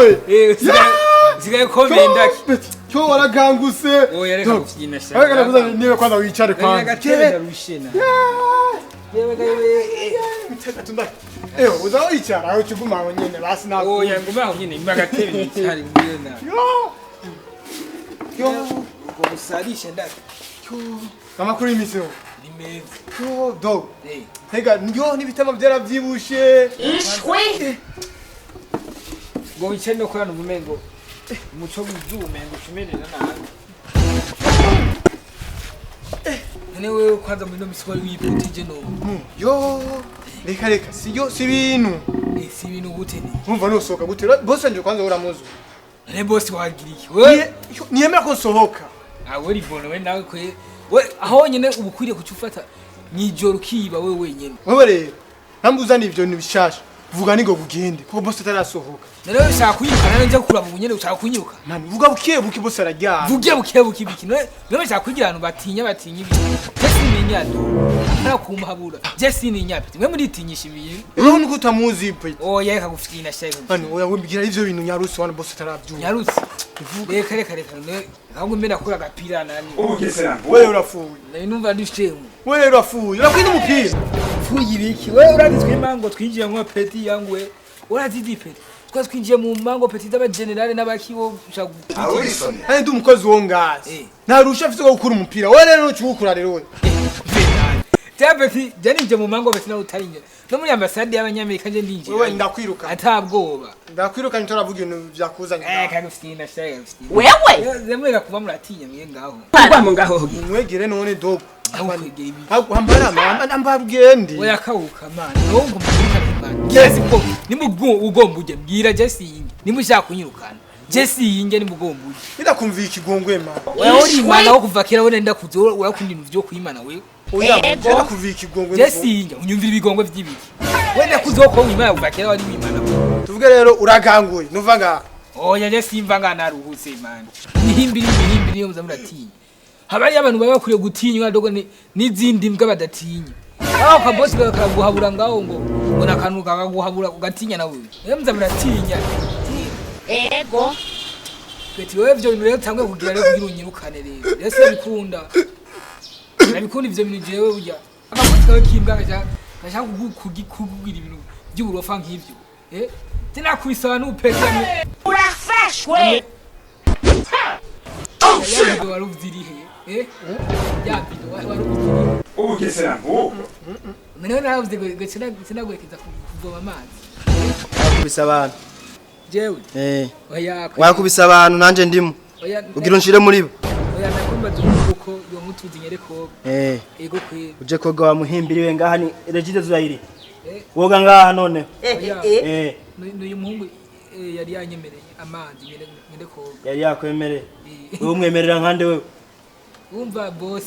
wewe usigaye komenda cyo waraganguse oya reka kufyina sha ariko nakuza niwe kwanza wicare kwanza rushena tunda uzaho icara aho kiguma aho nyene basi nako oya nguma aho nyene imagatebe nicari mbiyona yo uko musarisha ndaka kama kuri miseo nimeza yo dog hega ndio nibitama byaravyibushe ngo wicare no kurana ubumengo umuco w'ivyumengo ucumerera nabi none wewe kwanza muri no misiko wiputije no yo reka siyo si bintu si bintu gute ni umva nosohoka gute boss nje kwanza uramuzo ne boss wagiriye we niyemera ko nsohoka awe ribono we nawe kwe we aho nyene ubukwiriye kucufata nijoro kiba we wenyene wewe rero nambuzana ivyo ni bishasha vuga ningo bugende kuko boss atarasohoka nero ushaka kuyiruka nane nje kuraba ubunyene ushaka kunyiruka mani vuga buke boss arajya vuge biki none ushaka kugira abantu batinya ibi Jesse ni nyado ara kumuhabura Jesse ni nyapi mwe muri tinyisha ibintu wewe nuko utamuzi pe oya reka gufyina shaka mani oya wimbigira ivyo bintu nyarusi wana boss ataravyumva nyarusi reka ne ahubwo mbena kura gapira nani wewe urafuye nari numva ndishemu wewe urafuye urakwina umupira fuyi biki wewe uranditswe imango twinjiye nko peti yangwe urazidi peti twaz kwinjiye mu mango peti z'aba generale n'abakibo ushaka ari ndi umukozi wo ngazi ntarusha afite gukura umupira wewe rero ucukura rero wewe Peti janije mu mango peti na utarinje no muri ambassade y'abanyamerika nje ndinje wewe ndakwiruka atabwoba ndakwiruka nitoravuga ibintu byakuzanye kagufyina shaka gufyina wewe zemera kuba muratinya mwe ngaho kwa mu ngaho mwegere none dog kwegera ibi ambabwende oya kawuka man no ngo murika man Jesse ko ugomba uje mbwira Jesse yinge nimushaka kunyirukana Jesse yinge nimugomba uje ndakumvira ikigongwe man oya uri imana wo kuva kera wone ndakuze urakunda ibintu byo kwimana wewe oya ndakumvira ikigongwe Jesse yinge unyumvira ibigongwe by'ibiki wende kuzo ko wimana kuva kera wari wimana tuvuge rero uraganguye nuva nga oya Jesse imva nga naruhutse man nihimbiri yo muzamuratinya habari abantu baba kuriye gutinywa dogo n'izindi mbwa badatinya aho ka boss kaguhabura ngaho ngo nakanuka kaguhabura ugatinya nawe emza muratinya ego Peti wewe byo bintu rero tangwe kugira rero kugira unyirukane rero Yesu bikunda nabikunda ivyo bintu jewe burya akabosi kawe kimbwa kashaka kugira ibintu by'uburofa nk'ivyo tena kubisaba n'upezanye urafashwe yabido waruvirihe yabido waruvirihe Ugesera ngo mene navuze ngo sinagwekeza kuvoma amazi wakubisa abantu jewe oya wakubisa abantu nanje ndimo ugira unshire muri bo oya nakumba duko yo mutuzi nyereko ego kwe uje koga wa muhimbiriwe ngaha ni regide zurayiri woga ngaha none n'uyu muhungu yari yanyemereye amazi nyene ko yari yakwemereye wewe umwemerera nkande wewe umva boss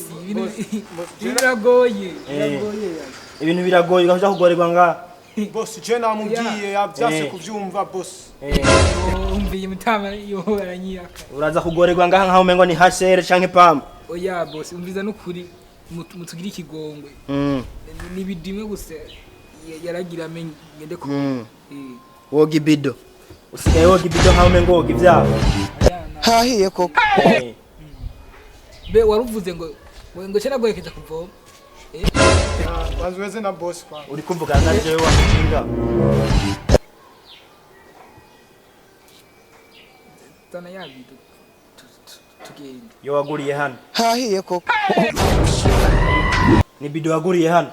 biragoye ibintu biragoye gaje kugorerwa ngaha boss je namubwiye yavyase kuvyumva boss umviye mutama yo aranyiyaka uraza kugorerwa ngaha nkaho umengo ni HCR canke PAM oya boss umviza n'ukuri mutugira ikigongwe ni bidimwe gusa yaragira amenye ngende ko woga ibido usigaye woga ibido nkaho umengo woga ivyaha hahiye koko be waruvuze ngo cyera gwekeje kuvoma wanzweze na boss pa uri kuvuga na jewe wakinga tana yabido tugende yo waguriye hano hahiye koko ni bido waguriye hano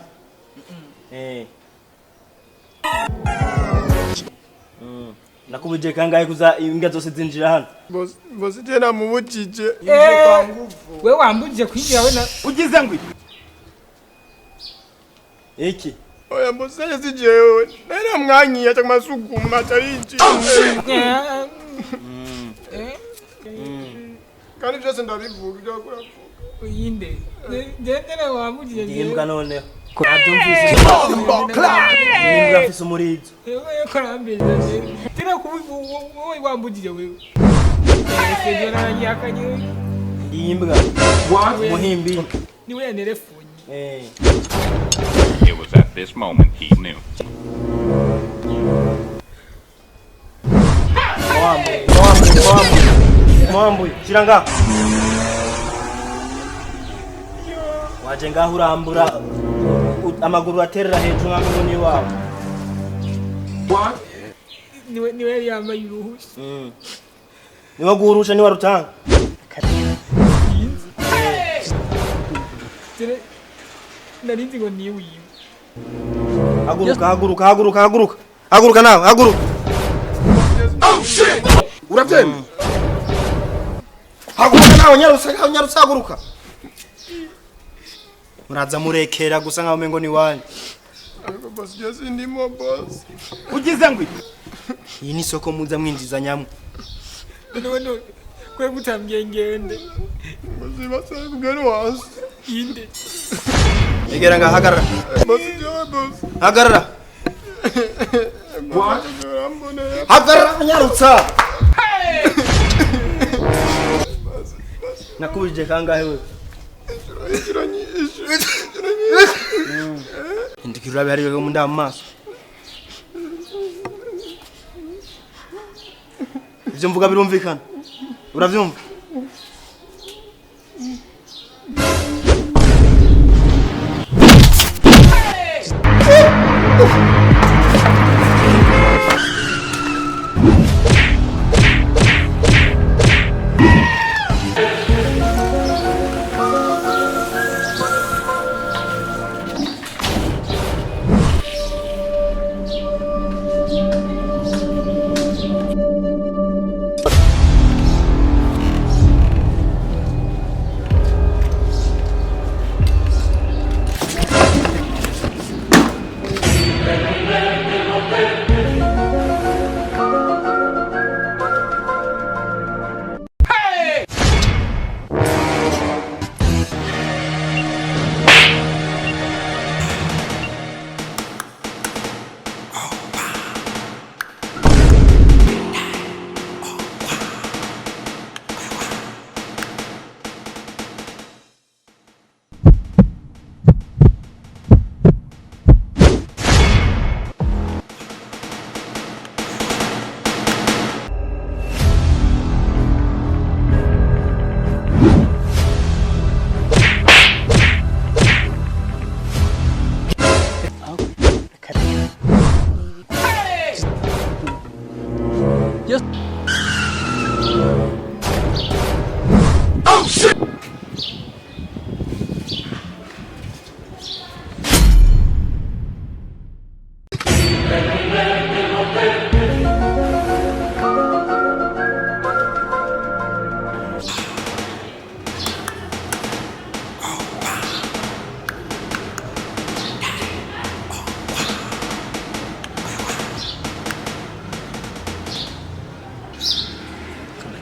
nakubuje kangahe kuza imbwa zose zinjira hano boss je namubujije we wambujije kwinjira we na ugize ngo iki oya boss je jewe nera mwanyiya cyangwa masuguma cyariji kandi byose ndabivuga byo kuravuga uyinde ndendera wambujije ndimbwa none nabyumvise ndimbwa afise umurizo wewe karambeza tena wowe wambujije wewe sejo naranyakanye ndimbwa muhimbi ni wewe nerefunye It was at this moment he knew. Mwambuye shiranga waje ngaho urambura amaguru aterera hejuru nkamwe ni wawe niwe yari yambaye uruhushya niwe guhurusha niwe rutanga narinzi ngo niwe wiwe haguruka nawe haguruka uravyemye haguruka nawe nyarutsa haguruka muraza murekera gusa nkaho mengo ni wanyu ariko boss je sindimo boss ugize ngwi iyi ni soko muza mwinjiza nyamwe none kwe gutambye ngende boss basabwe was inde egera nga hagarara boss je boss hagarara what hagarara nyarutsa nakubije kangahe wewe indikira bari bego mu ndamaso ivyo mvuga birumvikana uravyumva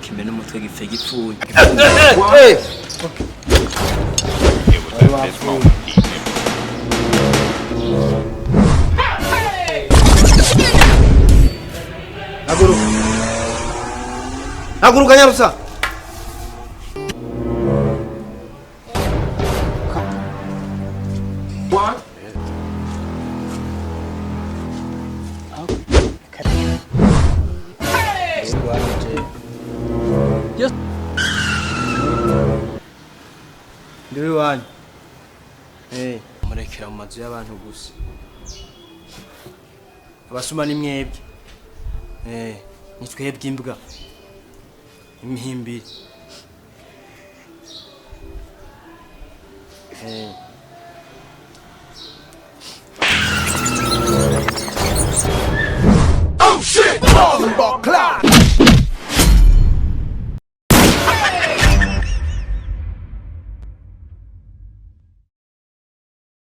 kimbe n'umutwe gipfe gipfuye haguruka nyarutsa ndiwe wanyu murekera mu mazu y'abantu gusa abasuma ni mwebwe ni twebwe imbwa imihimbiri